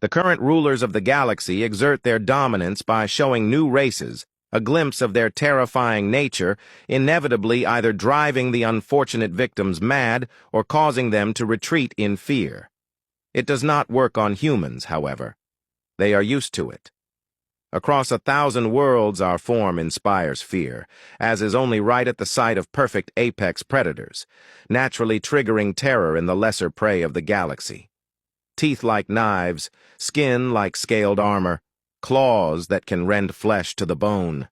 The current rulers of the galaxy exert their dominance by showing new races a glimpse of their terrifying nature, inevitably either driving the unfortunate victims mad or causing them to retreat in fear. It does not work on humans, however. They are used to it. Across 1,000 worlds our form inspires fear, as is only right at the sight of perfect apex predators, naturally triggering terror in the lesser prey of the galaxy. Teeth like knives, skin like scaled armor, claws that can rend flesh to the bone.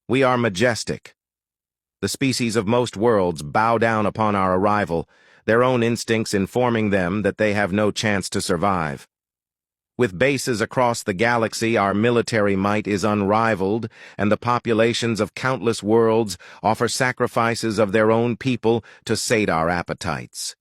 We are majestic. The species of most worlds bow down upon our arrival, their own instincts informing them that they have no chance to survive. With bases across the galaxy, our military might is unrivaled, and the populations of countless worlds offer sacrifices of their own people to sate our appetites.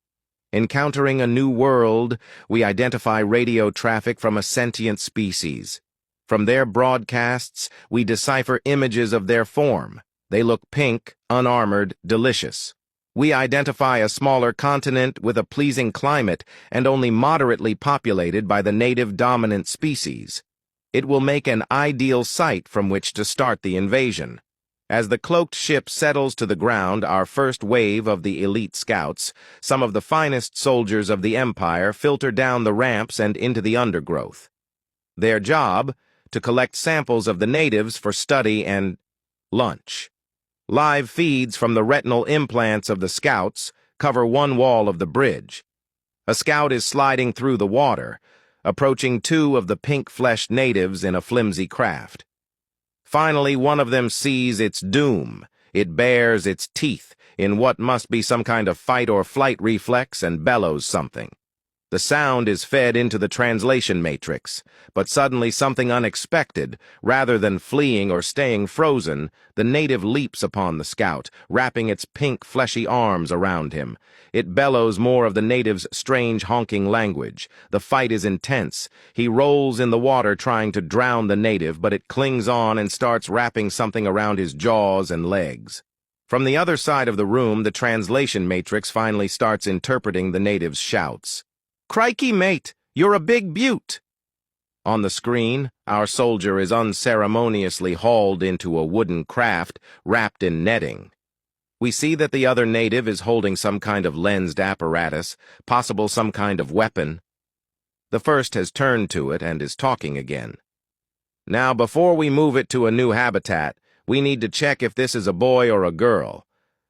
Encountering a new world, we identify radio traffic from a sentient species. From their broadcasts, we decipher images of their form. They look pink, unarmored, delicious. We identify a smaller continent with a pleasing climate and only moderately populated by the native dominant species. It will make an ideal site from which to start the invasion. As the cloaked ship settles to the ground, our first wave of the elite scouts, some of the finest soldiers of the Empire, filter down the ramps and into the undergrowth. Their job, to collect samples of the natives for study and lunch. Live feeds from the retinal implants of the scouts cover one wall of the bridge. A scout is sliding through the water, approaching two of the pink-fleshed natives in a flimsy craft. Finally, one of them sees its doom. It bares its teeth in what must be some kind of fight-or-flight reflex and bellows something. The sound is fed into the translation matrix, but suddenly something unexpected, rather than fleeing or staying frozen, the native leaps upon the scout, wrapping its pink, fleshy arms around him. It bellows more of the native's strange, honking language. The fight is intense. He rolls in the water trying to drown the native, but it clings on and starts wrapping something around his jaws and legs. From the other side of the room, the translation matrix finally starts interpreting the native's shouts. "Crikey, mate, you're a big beaut!" On the screen, our soldier is unceremoniously hauled into a wooden craft wrapped in netting. We see that the other native is holding some kind of lensed apparatus, possible some kind of weapon. The first has turned to it and is talking again. "Now, before we move it to a new habitat, we need to check if this is a boy or a girl.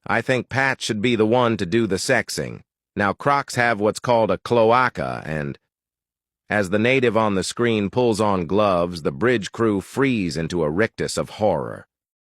I think Pat should be the one to do the sexing. Now, crocs have what's called a cloaca, and..." As the native on the screen pulls on gloves, the bridge crew freeze into a rictus of horror.